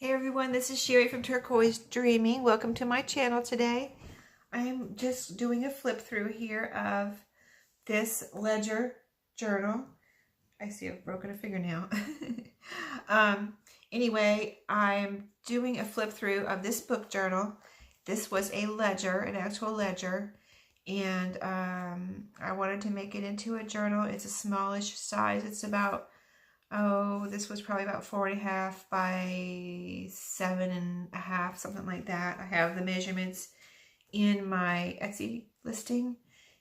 Hey everyone, this is Sheree from Turquoise Dreaming. Welcome to my channel today. I'm just doing a flip through here of this ledger journal. I see I've broken a fingernail. Anyway, I'm doing a flip through of this book journal. This was a ledger, an actual ledger, and I wanted to make it into a journal. It's a smallish size. It's about this was probably about 4.5 by 7.5, something like that. I have the measurements in my Etsy listing,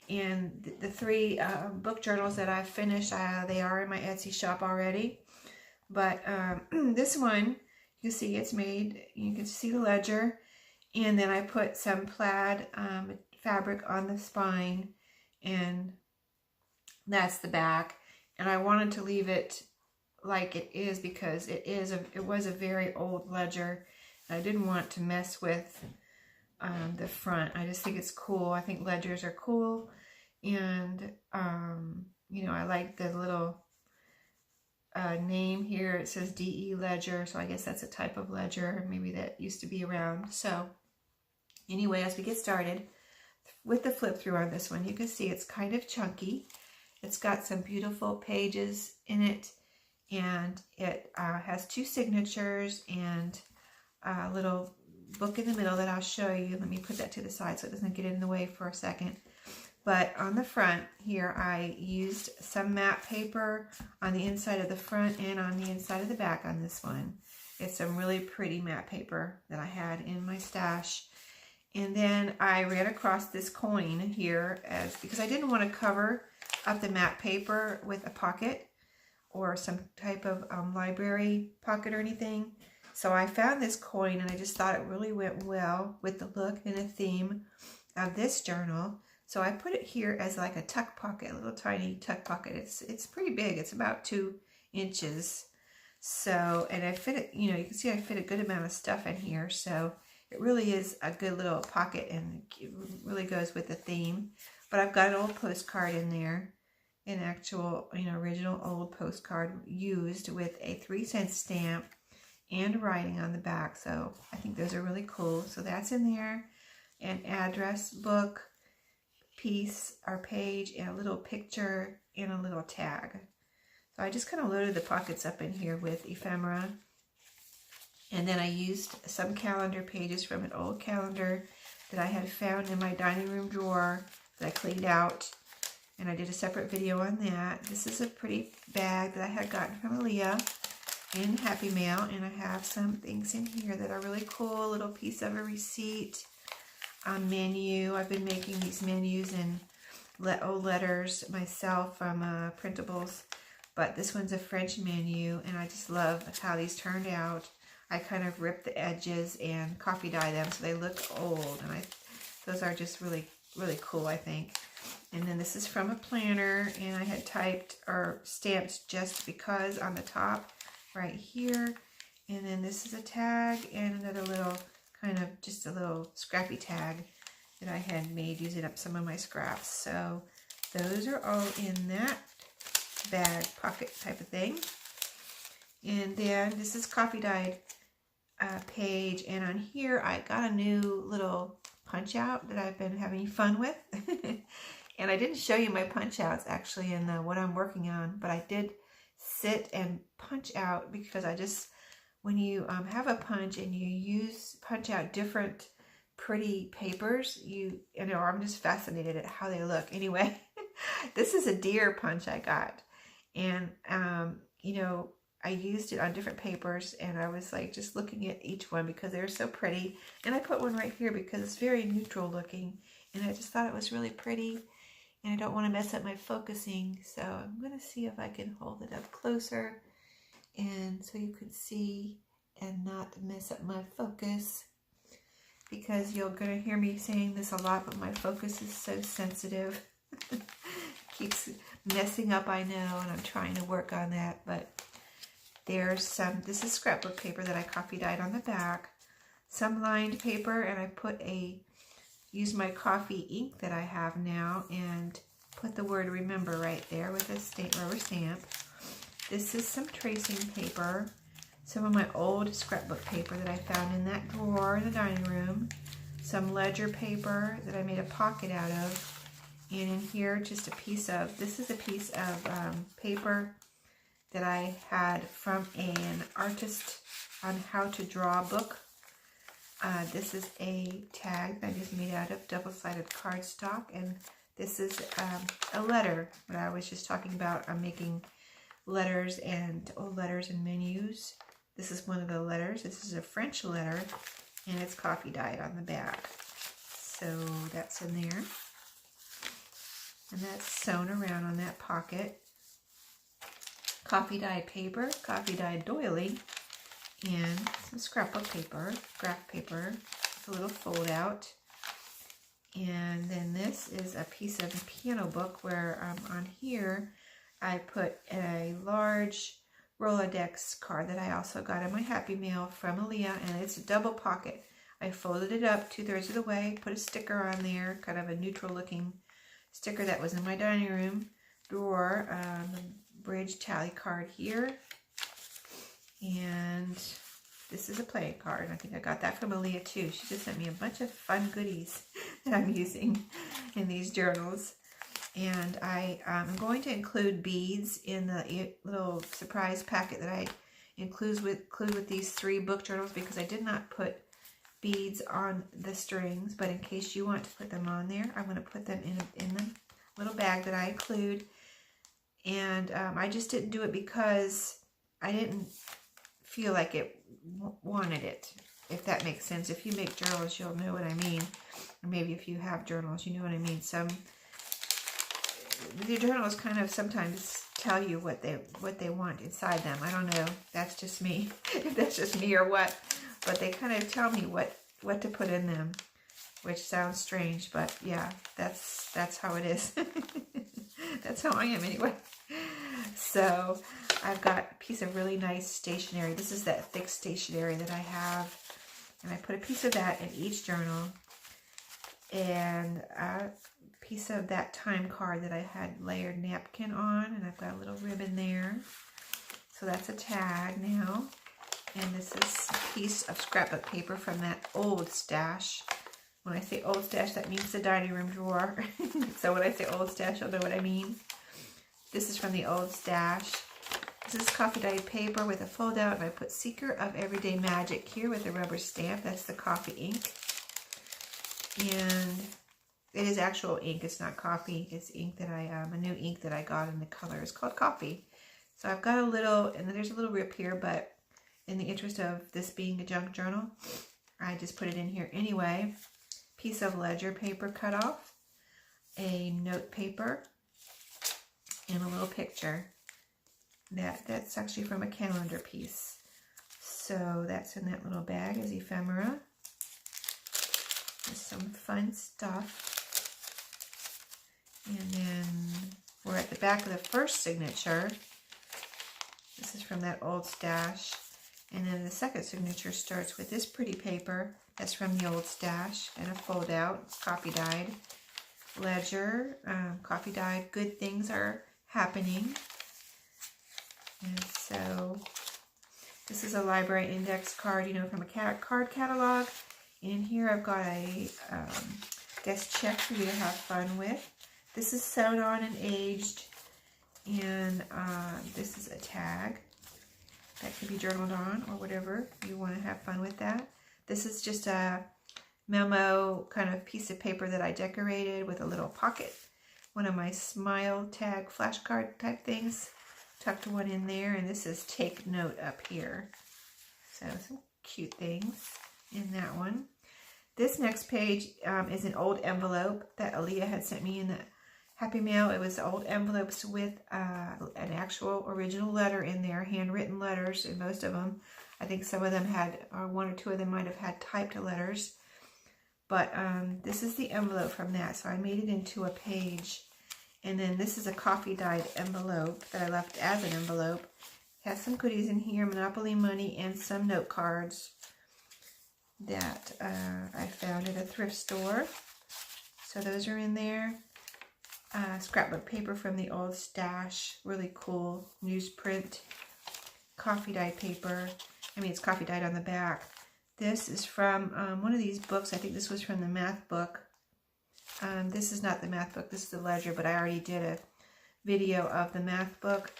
and the three book journals that I've finished, they are in my Etsy shop already. But this one, you can see it's made, you can see the ledger, and then I put some plaid fabric on the spine, and that's the back. And I wanted to leave it like it is because it was a very old ledger. I didn't want to mess with the front. I just think it's cool. I think ledgers are cool, and you know, I like the little name here. It says DE ledger, so I guess that's a type of ledger maybe that used to be around. So anyway, as we get started with the flip through on this one, you can see it's kind of chunky. It's got some beautiful pages in it, and it has two signatures and a little book in the middle that I'll show you. Let me put that to the side so it doesn't get in the way for a second. But on the front here, I used some matte paper on the inside of the front and on the inside of the back on this one. It's some really pretty matte paper that I had in my stash. And then I ran across this coin here because I didn't want to cover up the matte paper with a pocket or some type of library pocket or anything. So I found this coin, and I just thought it really went well with the look and the theme of this journal. So I put it here as like a tuck pocket, a little tiny tuck pocket. It's pretty big. It's about 2 inches. So, and I fit it, you know, you can see I fit a good amount of stuff in here. So it really is a good little pocket, and it really goes with the theme. But I've got an old postcard in there. An actual, you know, original old postcard used with a 3-cent stamp and writing on the back. So I think those are really cool. So that's in there. An address book piece or page, and a little picture and a little tag. So I just kind of loaded the pockets up in here with ephemera. And then I used some calendar pages from an old calendar that I had found in my dining room drawer that I cleaned out. And I did a separate video on that. This is a pretty bag that I had gotten from Aaliyah in Happy Mail. And I have some things in here that are really cool. A little piece of a receipt, a menu. I've been making these menus in old letters myself from printables. But this one's a French menu, and I just love how these turned out. I kind of ripped the edges and coffee dye them so they look old. And those are just really, really cool, I think. And then this is from a planner, and I had typed or stamped just because on the top right here. And then this is a tag and another little kind of just a little scrappy tag that I had made using up some of my scraps. So those are all in that bag pocket type of thing. And then this is coffee dyed page, and on here I got a new little punch out that I've been having fun with. And I didn't show you my punch outs actually in what I'm working on, but I did sit and punch out because I just, when you have a punch and you punch out different pretty papers, you know, I'm just fascinated at how they look. Anyway, this is a deer punch I got, and you know, I used it on different papers, and I was like just looking at each one because they're so pretty. And I put one right here because it's very neutral looking, and I just thought it was really pretty. And I don't want to mess up my focusing, so I'm going to see if I can hold it up closer, and so you can see and not mess up my focus, because you're going to hear me saying this a lot, but my focus is so sensitive. Keeps messing up, I know, and I'm trying to work on that. But there's some, this is scrapbook paper that I coffee dyed on the back, some lined paper, and I use my coffee ink that I have now and put the word remember right there with a rubber stamp. This is some tracing paper, some of my old scrapbook paper that I found in that drawer in the dining room, some ledger paper that I made a pocket out of, and in here just a piece of, this is a piece of paper that I had from an artist on how to draw book. This is a tag that I just made out of double-sided cardstock, and this is a letter that I was just talking about. I'm making letters and old letters and menus. This is one of the letters. This is a French letter, and it's coffee dyed on the back. So that's in there. And that's sewn around on that pocket. Coffee dyed paper, coffee dyed doily, and some scrapbook paper, graph paper, with a little fold out. And then this is a piece of piano book where on here I put a large Rolodex card that I also got in my Happy Mail from Aaliyah, and it's a double pocket. I folded it up 2/3 of the way, put a sticker on there, kind of a neutral looking sticker that was in my dining room drawer. Bridge tally card here, and this is a playing card, and I think I got that from Aaliyah too. She just sent me a bunch of fun goodies that I'm using in these journals, and I am going to include beads in the little surprise packet that I include with these 3 book journals, because I did not put beads on the strings, but in case you want to put them on there, I'm going to put them in the little bag that I include. And I just didn't do it because I didn't feel like it wanted it, if that makes sense. If you make journals, you'll know what I mean. Or maybe if you have journals, you know what I mean. The journals kind of sometimes tell you what they want inside them. I don't know. That's just me. If that's just me or what. But they kind of tell me what to put in them, which sounds strange, but yeah, that's how it is. That's how I am anyway. So I've got a piece of really nice stationery. This is that thick stationery that I have. And I put a piece of that in each journal. And a piece of that time card that I had layered napkin on. And I've got a little ribbon there. So that's a tag now. And this is a piece of scrapbook paper from that old stash. When I say old stash, that means the dining room drawer. So when I say old stash, you'll know what I mean. This is from the old stash. This is coffee dyed paper with a fold out, and I put Seeker of Everyday Magic here with a rubber stamp. That's the coffee ink. And it is actual ink. It's not coffee. It's ink that a new ink that I got, and the color is called coffee. So I've got a little, and then there's a little rip here, but in the interest of this being a junk journal, I just put it in here anyway. Piece of ledger paper cut off, a note paper, and a little picture. That's actually from a calendar piece. So that's in that little bag as ephemera. There's some fun stuff. And then we're at the back of the first signature. This is from that old stash. And then the second signature starts with this pretty paper. That's from the old stash, and a fold out. It's coffee dyed. Ledger, coffee dyed. Good things are happening. And so this is a library index card, you know, from a card catalog. And in here I've got a guest check for you to have fun with. This is sewn on and aged. And this is a tag that can be journaled on or whatever you want to have fun with that. This is just a memo kind of piece of paper that I decorated with a little pocket. One of my smile tag flashcard type things. Tucked one in there, and this is take note up here. So some cute things in that one. This next page is an old envelope that Aaliyah had sent me in the Happy Mail. It was old envelopes with an actual original letter in there, handwritten letters, and most of them, I think some of them had, or 1 or 2 of them might have had typed letters. But this is the envelope from that, so I made it into a page. And then this is a coffee dyed envelope that I left as an envelope. It has some goodies in here, Monopoly money, and some note cards that I found at a thrift store. So those are in there. Scrapbook paper from the old stash, really cool newsprint, coffee dyed paper, I mean, it's coffee dyed on the back. This is from one of these books. I think this was from the math book. This is not the math book. This is the ledger, but I already did a video of the math book.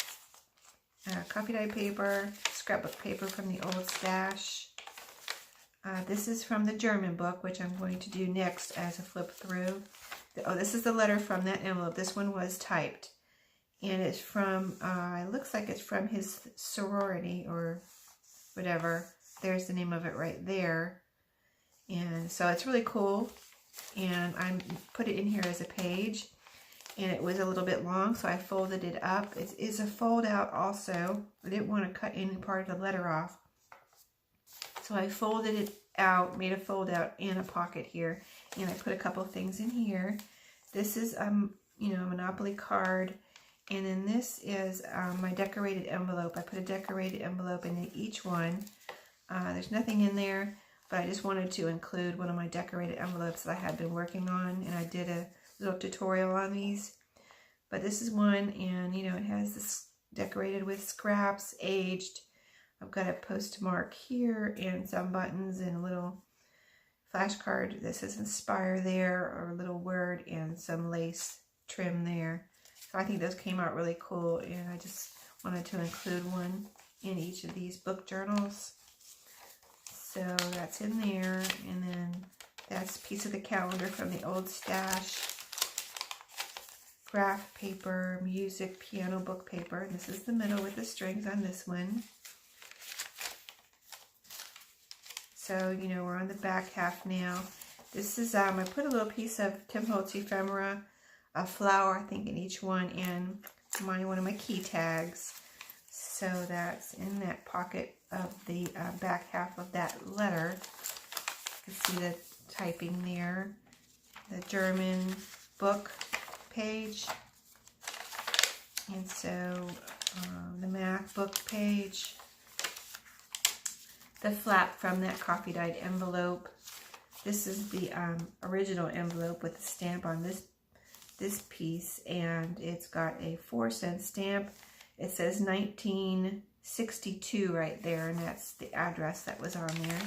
Coffee dyed paper, scrapbook paper from the old stash. This is from the German book, which I'm going to do next as a flip through. Oh, this is the letter from that envelope. This one was typed. And it's from, it looks like it's from his sorority or whatever. There's the name of it right there. And so it's really cool. And I put it in here as a page. And it was a little bit long, so I folded it up. It is a fold out also. I didn't want to cut any part of the letter off. So I folded it out, made a fold out and a pocket here. And I put a couple things in here. This is, you know, a Monopoly card. And then this is my decorated envelope. I put a decorated envelope in each one. There's nothing in there, but I just wanted to include one of my decorated envelopes that I had been working on. And I did a little tutorial on these. But this is one, and, you know, it has this decorated with scraps, aged. I've got a postmark here and some buttons and a little flashcard that says inspire there, or a little word and some lace trim there. So I think those came out really cool, and I just wanted to include one in each of these book journals. So that's in there, and then that's a piece of the calendar from the old stash. Graph paper, music, piano book paper. This is the middle with the strings on this one. So, you know, we're on the back half now. This is, I put a little piece of Tim Holtz ephemera, a flower, I think, in each one, and one of my key tags. So that's in that pocket of the back half of that letter. You can see the typing there. The German book page. And so the math book page. The flap from that coffee dyed envelope. This is the original envelope with the stamp on this piece, and it's got a 4-cent stamp. It says 1962 right there, and that's the address that was on there.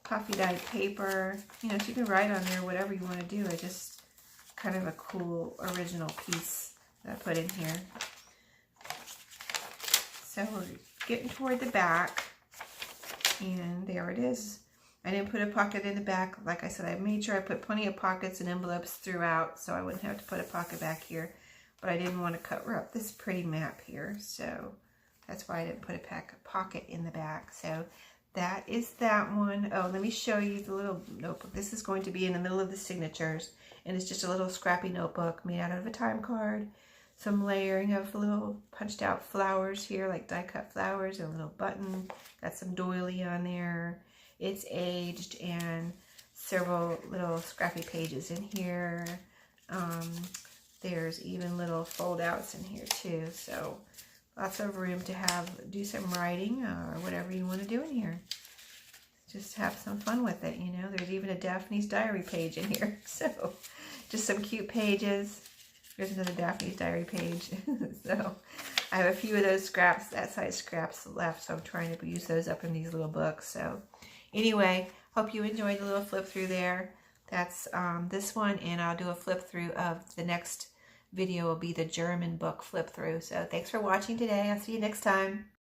Coffee dyed paper. You know, so you can write on there whatever you want to do. It's just kind of a cool original piece that I put in here. So we're getting toward the back. And there it is. I didn't put a pocket in the back. Like I said, I made sure I put plenty of pockets and envelopes throughout, so I wouldn't have to put a pocket back here. But I didn't want to cover up this pretty map here, so that's why I didn't put a pocket in the back. So that is that one. Oh, let me show you the little notebook. This is going to be in the middle of the signatures, and it's just a little scrappy notebook made out of a time card. Some layering of little punched out flowers here, like die cut flowers, and a little button. Got some doily on there. It's aged, and several little scrappy pages in here. There's even little fold outs in here too. So lots of room to do some writing or whatever you want to do in here. Just have some fun with it, you know. There's even a Daphne's diary page in here. So just some cute pages. Here's another Daphne's diary page. So I have a few of those scraps, that size scraps left, so I'm trying to use those up in these little books. So anyway, hope you enjoyed the little flip through there. That's this one, and I'll do a flip through of the next video will be the German book flip through. So thanks for watching today. I'll see you next time.